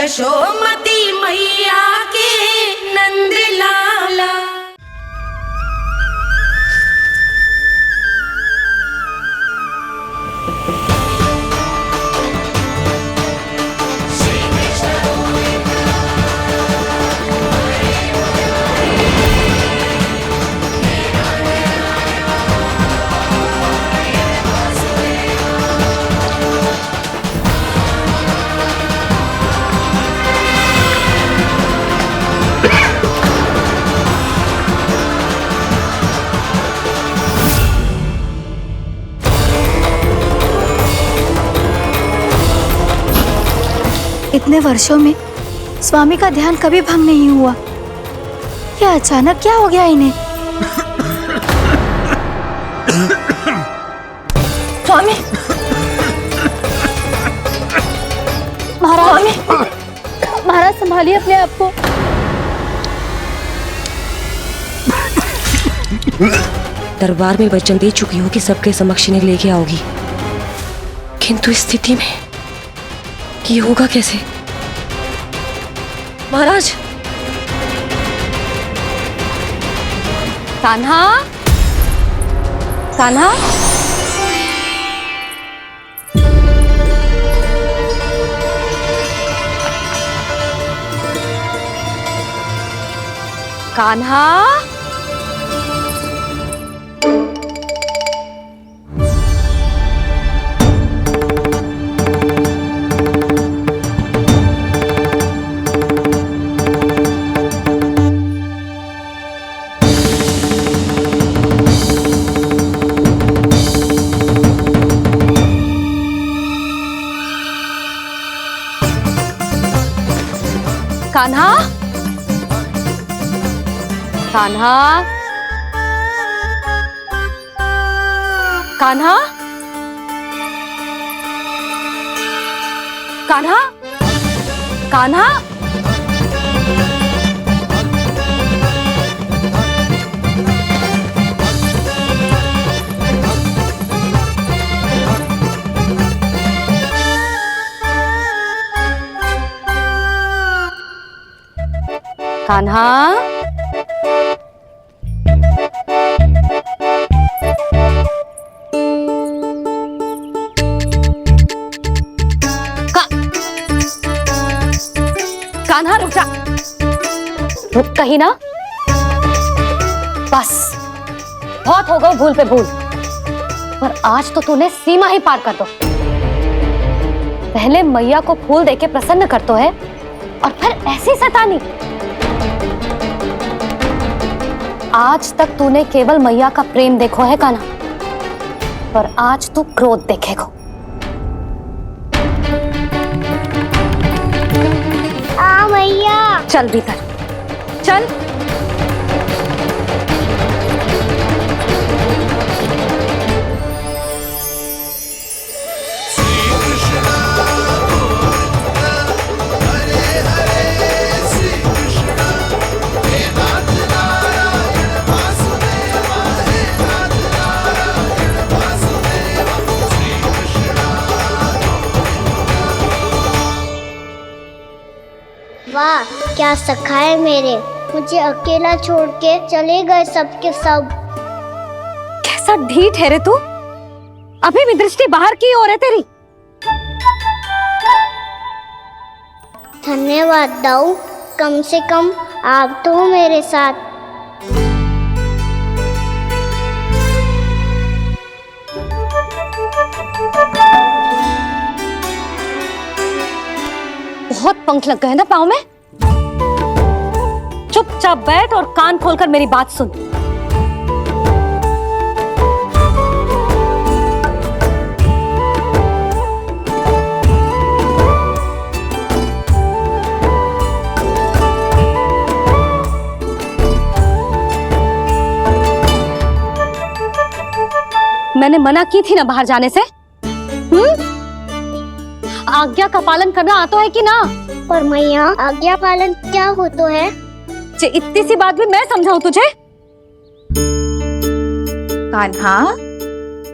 यशोमती मैया के नंद लाला। इतने वर्षों में स्वामी का ध्यान कभी भंग नहीं हुआ। ये अचानक क्या हो गया इन्हें? स्वामी, महाराज, महाराज संभालिए अपने आप को। दरबार में वचन दे चुकी हो कि सबके समक्ष इन्हें लेके आओगी, किंतु इस स्थिति में ये होगा कैसे? महाराज, कान्हा, कान्हा, कान्हा, कान्हा, कान्हा, कान्हा, कान्हा, कान्हा, कान्हा, कान्हा रुक जा। रुक कहीं ना। बस बहुत हो गया भूल पे भूल, पर आज तो तूने सीमा ही पार कर दो। पहले मैया को फूल देके प्रसन्न कर तो है, और फिर ऐसी सतानी। आज तक तूने केवल मैया का प्रेम देखो है कान्हा, पर आज तू क्रोध देखेगा। मैया चल भीतर चल। वाह क्या सखा है मेरे, मुझे अकेला छोड़ के चले गए सबके सब। कैसा ढीठ है रे तू, अभी भी दृष्टि बाहर की ओर है तेरी। धन्यवाद दाऊ, कम से कम आप तो हो मेरे साथ। बहुत पंख लग गए ना पाँव में। चुपचाप बैठ और कान खोलकर मेरी बात सुन। मैंने मना की थी ना बाहर जाने से। आज्ञा का पालन करना आता है कि ना? पर मैया आज्ञा पालन क्या हो तो है? इतनी सी बात भी मैं समझाऊं तुझे? कान्हा,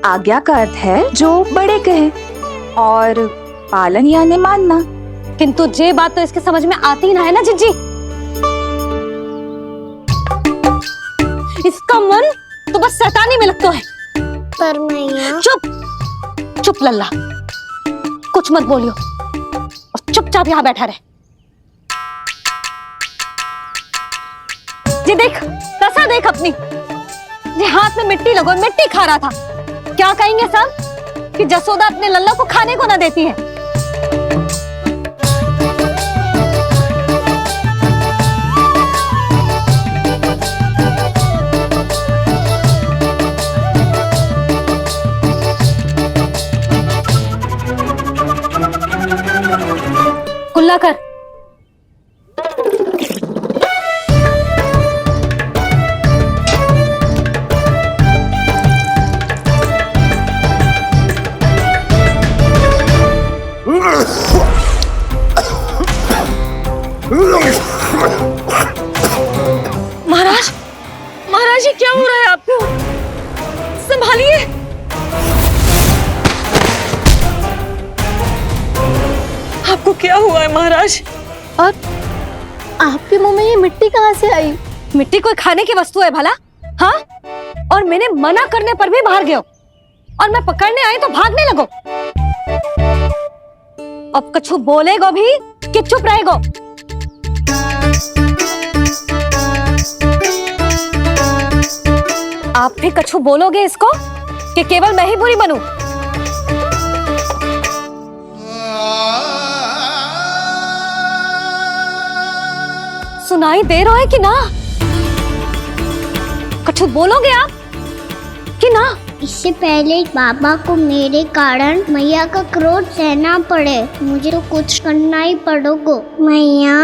आज्ञा का अर्थ है जो बड़े कहे, और पालन यानी मानना। किंतु ये बात तो इसके समझ में आती ही ना है ना जिज्जी। इसका मन तो बस शैतानी में लगता है। पर मैया। चुप चुप लल्ला, कुछ मत बोलियो और चुपचाप यहाँ बैठा रहे। जी देख, दशा देख अपनी। जी हाथ में मिट्टी लगो, मिट्टी खा रहा था। क्या कहेंगे सब कि जसोदा अपने लल्ला को खाने को ना देती है। कुल्ला कर। महाराज, महाराज ये क्या हो रहा है आपको? संभालिए। आपको क्या हुआ है महाराज? और आपके मुंह में ये मिट्टी कहाँ से आई? मिट्टी कोई खाने की वस्तु है भला? हाँ, और मैंने मना करने पर भी बाहर गए हो और मैं पकड़ने आई तो भागने लगो। अब कछु बोलेगो भी कि चुप रहेगो? आप भी कछु बोलोगे इसको कि केवल मैं ही बुरी बनूं? सुनाई दे रहा है कि ना? कछु बोलोगे आप कि ना? इससे पहले बाबा को मेरे कारण मैया का क्रोध सहना पड़े, मुझे तो कुछ करना ही पड़ोगो। मैया।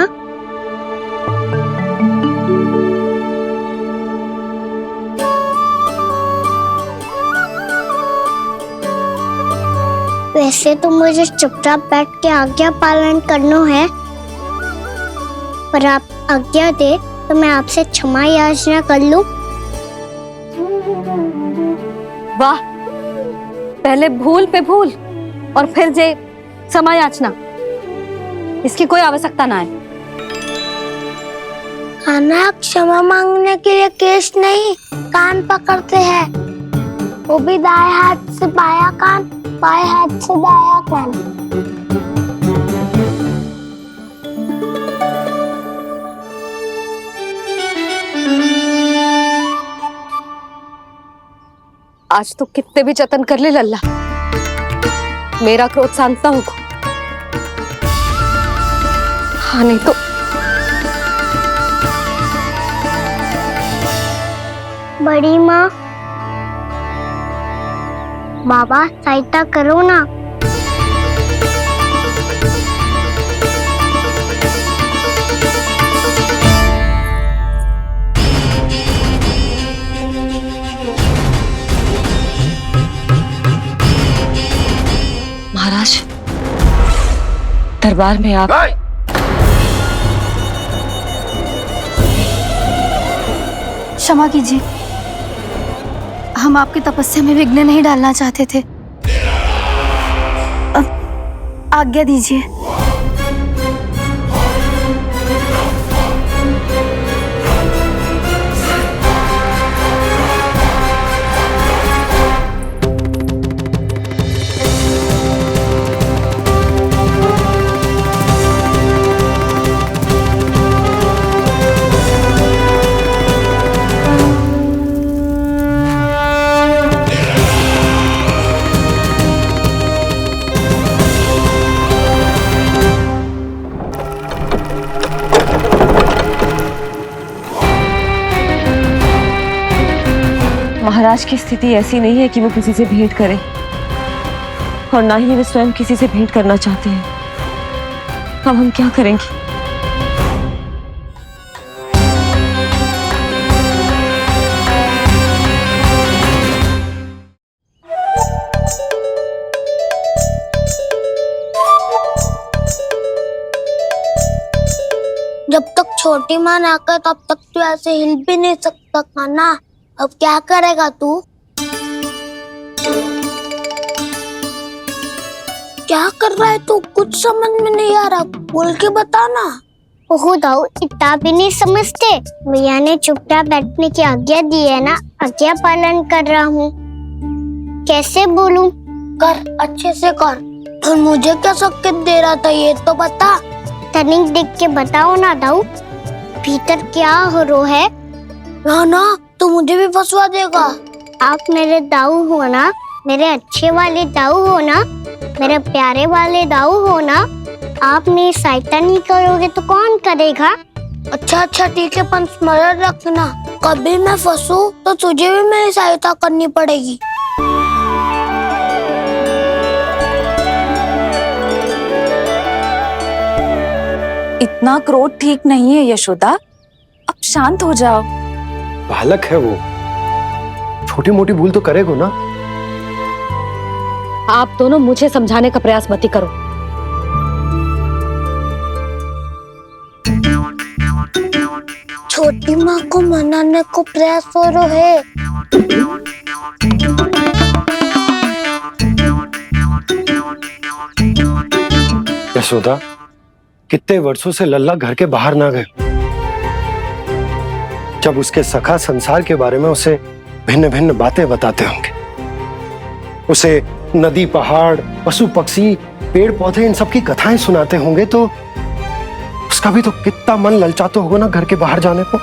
वैसे तो मुझे चुपचाप बैठ के आज्ञा पालन करना है, पर आप आज्ञा दे तो मैं आपसे क्षमा याचना कर लूं। वाह, पहले भूल पे भूल और फिर जे क्षमा याचना, इसकी कोई आवश्यकता ना है। खाना क्षमा मांगने के लिए केस नहीं, कान पकड़ते हैं, वो भी दाएं हाथ से बायां कान, बाएं हाथ से दायां कान। आज तो कितने भी जतन कर ले लल्ला, मेरा क्रोध शांत ना होगा। हाँ नहीं तो बड़ी माँ, बाबा सहायता करो ना। महाराज, दरबार में आप क्षमा कीजिए, हम आपकी तपस्या में विघ्न नहीं डालना चाहते थे। अब आज्ञा दीजिए। महाराज की स्थिति ऐसी नहीं है कि वो किसी से भेंट करें, और ना ही वे स्वयं किसी से भेंट करना चाहते हैं। अब हम क्या करेंगे? जब तक छोटी माँ ना आकर तब तक तू ऐसे हिल भी नहीं सकता था ना। अब क्या करेगा तू? क्या कर रहा है तू? कुछ समझ में नहीं आ रहा, बोल के बताना। ओहो दाऊ, इतना भी नहीं समझते। भैया ने चुपचाप बैठने की आज्ञा दी है ना, आज्ञा पालन कर रहा हूँ। कैसे बोलूं? कर, अच्छे से कर। और मुझे क्या संकेत दे रहा था ये तो बता। तनिक देख के बताओ ना दाऊ, भीतर क्या हो रो है? ना तो मुझे भी फंसवा देगा। आप मेरे दाऊ हो ना, मेरे अच्छे वाले दाऊ हो ना, मेरे प्यारे वाले दाऊ हो ना। आप मेरी सहायता नहीं करोगे तो कौन करेगा? अच्छा ठीक है, पर स्मरण रखना, कभी मैं फंसू तो तुझे भी मेरी सहायता करनी पड़ेगी। इतना क्रोध ठीक नहीं है यशोदा, अब शांत हो जाओ। बालक है वो, छोटी मोटी भूल तो करेगा ना। आप दोनों मुझे समझाने का प्रयास मत ही करो। छोटी माँ को मनाने को प्रयास हो रहा है। यशोदा, कितने वर्षों से लल्ला घर के बाहर ना गए। जब उसके सखा संसार के बारे में उसे भिन्न भिन्न बातें बताते होंगे, उसे नदी पहाड़ पशु पक्षी पेड़ पौधे इन सब की कथाएं सुनाते होंगे, तो उसका भी तो कितना मन ललचाता होगा ना घर के बाहर जाने को।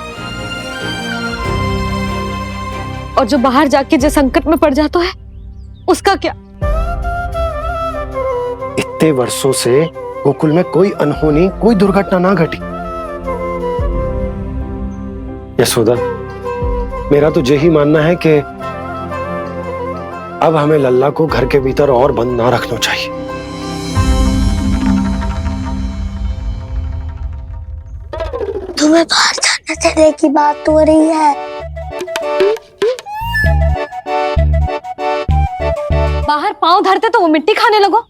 और जो बाहर जाके जो संकट में पड़ जाता है उसका क्या? इतने वर्षों से गोकुल में कोई अनहोनी कोई दुर्घटना ना घटी। यशोदा, मेरा तो यही मानना है कि अब हमें लल्ला को घर के भीतर और बंद ना रखना चाहिए। तुम्हें बाहर जाने देने की बात हो रही है। बाहर पांव धरते तो वो मिट्टी खाने लगो,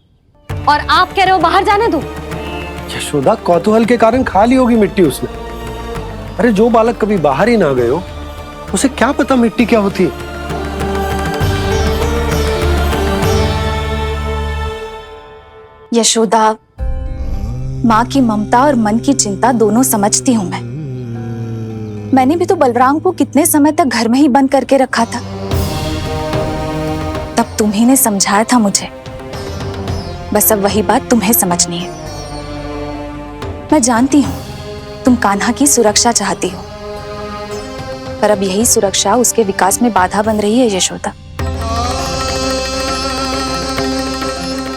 और आप कह रहे हो बाहर जाने दो। यशोदा, कौतूहल के कारण खा ली होगी मिट्टी उसने। अरे जो बालक कभी बाहर ही ना गए हो, उसे क्या पता मिट्टी क्या होती है। यशोदा, माँ की ममता और मन की चिंता दोनों समझती हूँ मैं। मैंने भी तो बलराम को कितने समय तक घर में ही बंद करके रखा था। तब तुम्ही ने समझाया था मुझे, बस अब वही बात तुम्हें समझनी है। मैं जानती हूँ तुम कान्हा की सुरक्षा चाहती हो, पर अब यही सुरक्षा उसके विकास में बाधा बन रही है यशोदा।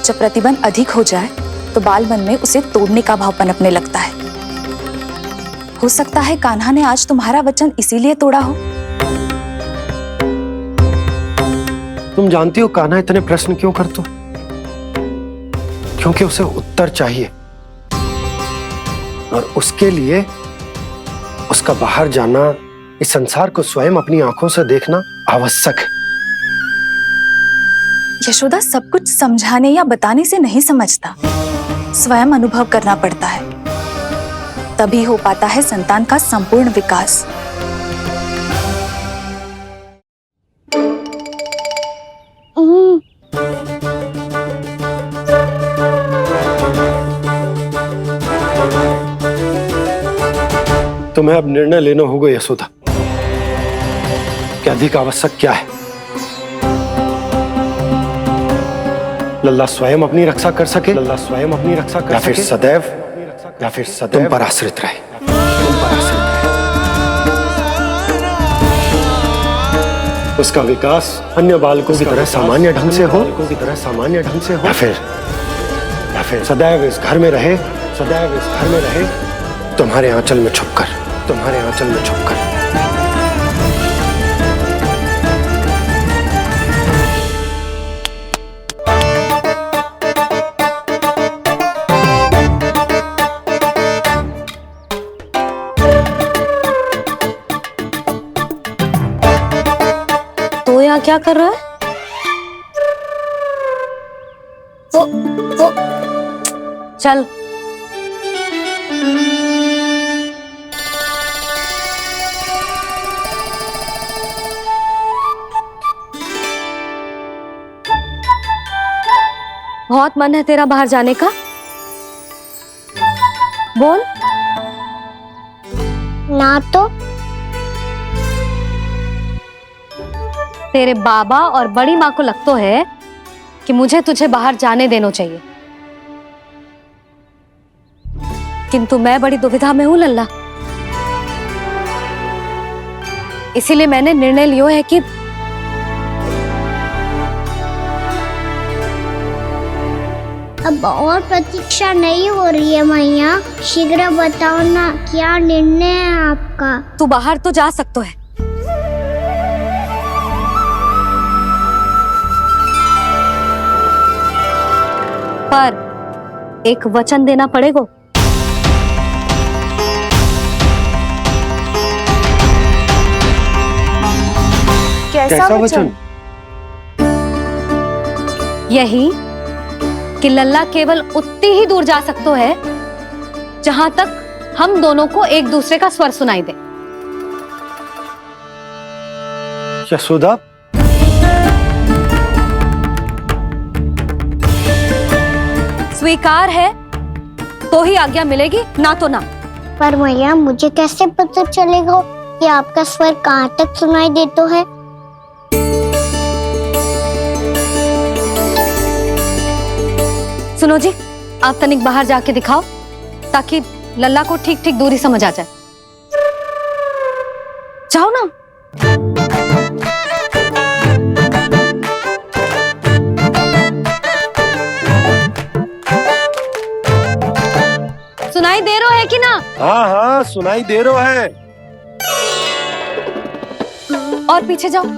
जब प्रतिबंध अधिक हो जाए तो बाल मन में उसे तोड़ने का भाव पनपने लगता है। हो सकता है कान्हा ने आज तुम्हारा वचन इसीलिए तोड़ा हो। तुम जानती हो कान्हा इतने प्रश्न क्यों करता? क्योंकि उसे उत्तर चाहिए, और उसके लिए उसका बाहर जाना, इस संसार को स्वयं अपनी आंखों से देखना आवश्यक है। यशोदा, सब कुछ समझाने या बताने से नहीं समझता, स्वयं अनुभव करना पड़ता है, तभी हो पाता है संतान का संपूर्ण विकास। तुम्हें अब निर्णय लेना होगा यशोदा कि अधिक आवश्यक क्या है। लल्ला स्वयं अपनी रक्षा कर सके, लल्ला स्वयं अपनी रक्षा कर सके, या फिर सदैव तुम पर आश्रित रहे। उसका विकास अन्य बालकों की तरह सामान्य ढंग से हो, या फिर सदैव इस घर में रहे, तुम्हारे आंचल में छुपकर। तो यहाँ क्या कर रहा है? वो चल। बहुत मन है तेरा बाहर जाने का? बोल। ना तो। तेरे बाबा और बड़ी माँ को लगता है कि मुझे तुझे बाहर जाने देना चाहिए, किंतु मैं बड़ी दुविधा में हूं लल्ला। इसीलिए मैंने निर्णय लियो है कि अब और प्रतीक्षा नहीं हो रही है मैया, शीघ्र बताओ ना क्या निर्णय है आपका। तू बाहर तो जा सकता है, पर एक वचन देना पड़ेगा। कैसा वचन? यही कि लल्ला केवल उतनी ही दूर जा सकता है जहां तक हम दोनों को एक दूसरे का स्वर सुनाई दे। यशोदा, स्वीकार है तो ही आज्ञा मिलेगी, ना तो ना। पर मैया मुझे कैसे पता चलेगा कि आपका स्वर कहाँ तक सुनाई देता है? सुनो जी, आप तनिक बाहर जाके दिखाओ ताकि लल्ला को ठीक ठीक दूरी समझ आ जाए। जाओ ना। सुनाई दे रहा है कि ना? हाँ हाँ सुनाई दे रहा है। और पीछे जाओ।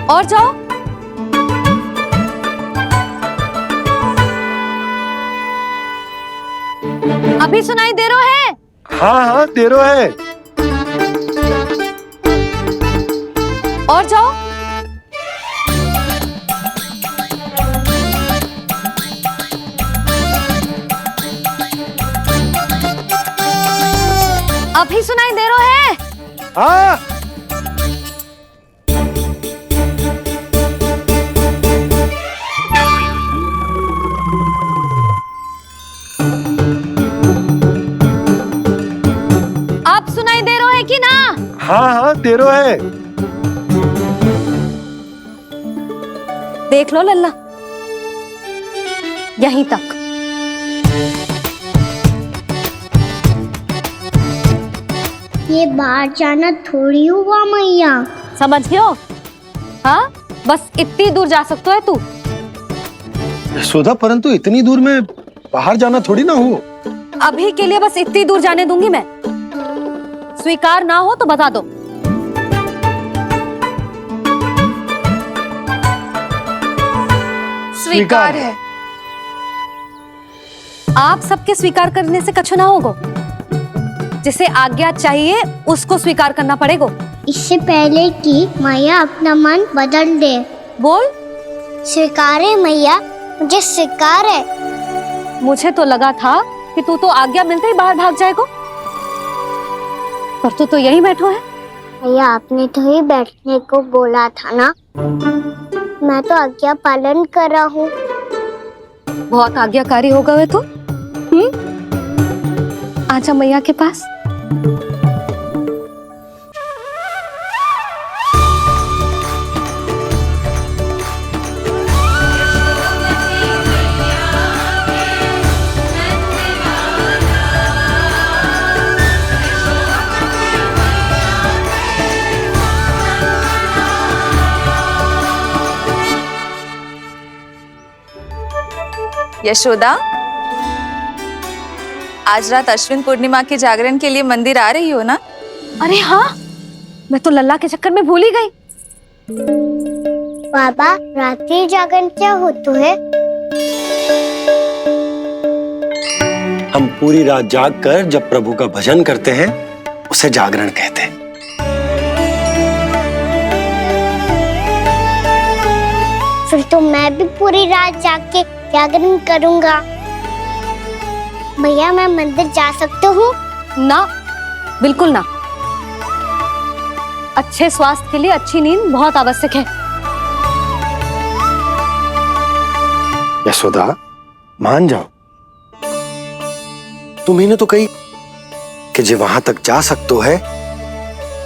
और जाओ। अभी सुनाई दे रहा है? हाँ हाँ दे रहा है। और जाओ। अभी सुनाई दे रहा है? हाँ। आप सुनाई दे रहा है कि ना? हाँ हाँ दे रहा है। देख लो लल्ला, यहीं तक। ये बाहर जाना थोड़ी हुआ मैया। समझ गयो? हाँ, बस इतनी दूर जा सकता है तू। यशोदा, परंतु इतनी दूर में बाहर जाना थोड़ी ना हो। अभी के लिए बस इतनी दूर जाने दूंगी मैं। स्वीकार ना हो तो बता दो। स्वीकार है। आप सबके स्वीकार करने से कछु ना होगा। जिसे आज्ञा चाहिए उसको स्वीकार करना पड़ेगा। इससे पहले कि मैया अपना मन बदल दे। बोल। स्वीकार है मैया, मुझे स्वीकार है। मुझे तो लगा था कि तू तो आज्ञा मिलते ही बाहर भाग जाएगा, पर तू तो यहीं बैठो है। भैया आपने तो ही बैठने को बोला था ना, मैं तो आज्ञा पालन कर रहा हूँ। बहुत आज्ञाकारी होगा वे तो। आजा मैया के पास। यशोदा, आज रात अश्विन पूर्णिमा के जागरण के लिए मंदिर आ रही हो ना? अरे हाँ, मैं तो लल्ला के चक्कर में भूल ही गई। बाबा, रात्रि जागरण क्या होता है? हम पूरी रात जाग कर जब प्रभु का भजन करते हैं उसे जागरण कहते हैं। फिर तो मैं भी पूरी रात जाग के जागरण करूंगा। भैया मैं मंदिर जा सकती हूँ? ना, बिल्कुल ना। अच्छे स्वास्थ्य के लिए अच्छी नींद बहुत आवश्यक है। यशोदा, मान जाओ, तुम्ही ने तो कही कि जे वहां तक जा सकतो है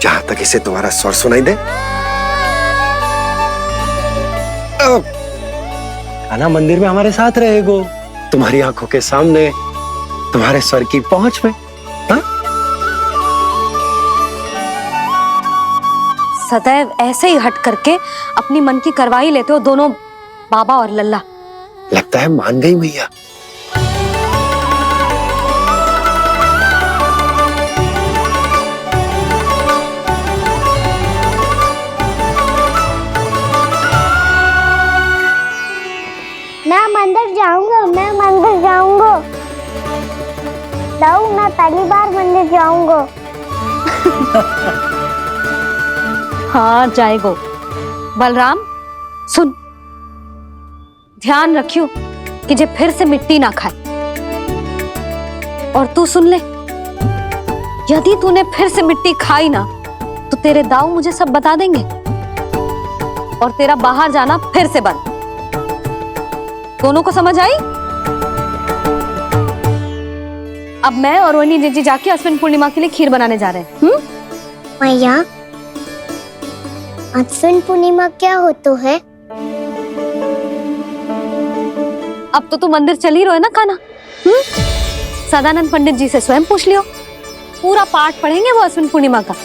जहां तक इसे तुम्हारा स्वर सुनाई दे। कान्हा मंदिर में हमारे साथ रहेगो, तुम्हारी आंखों के सामने, तुम्हारे स्वर की पहुंच में। हाँ? सदैव ऐसे ही हट करके अपनी मन की करवाई लेते हो दोनों बाबा और लल्ला। लगता है मान गई मैया। मैं मंदिर जाऊंगा, मैं मंदिर जाऊंगा। दाऊ, मैं पहली बार मंदिर जाऊंगा। हाँ जाएगो। बलराम सुन, ध्यान रखियो कि जे फिर से मिट्टी ना खाए। और तू सुन ले, यदि तूने फिर से मिट्टी खाई ना तो तेरे दाऊ मुझे सब बता देंगे और तेरा बाहर जाना फिर से बंद। दोनों को समझ आई? अब मैं और रोहिणी जीजी जाके अश्विन पूर्णिमा के लिए खीर बनाने जा रहे हैं। मैया, अश्विन पूर्णिमा क्या होता है? अब तो तू मंदिर चल ही रहो है ना कान्हा। सदानंद पंडित जी से स्वयं पूछ लियो, पूरा पाठ पढ़ेंगे वो अश्विन पूर्णिमा का।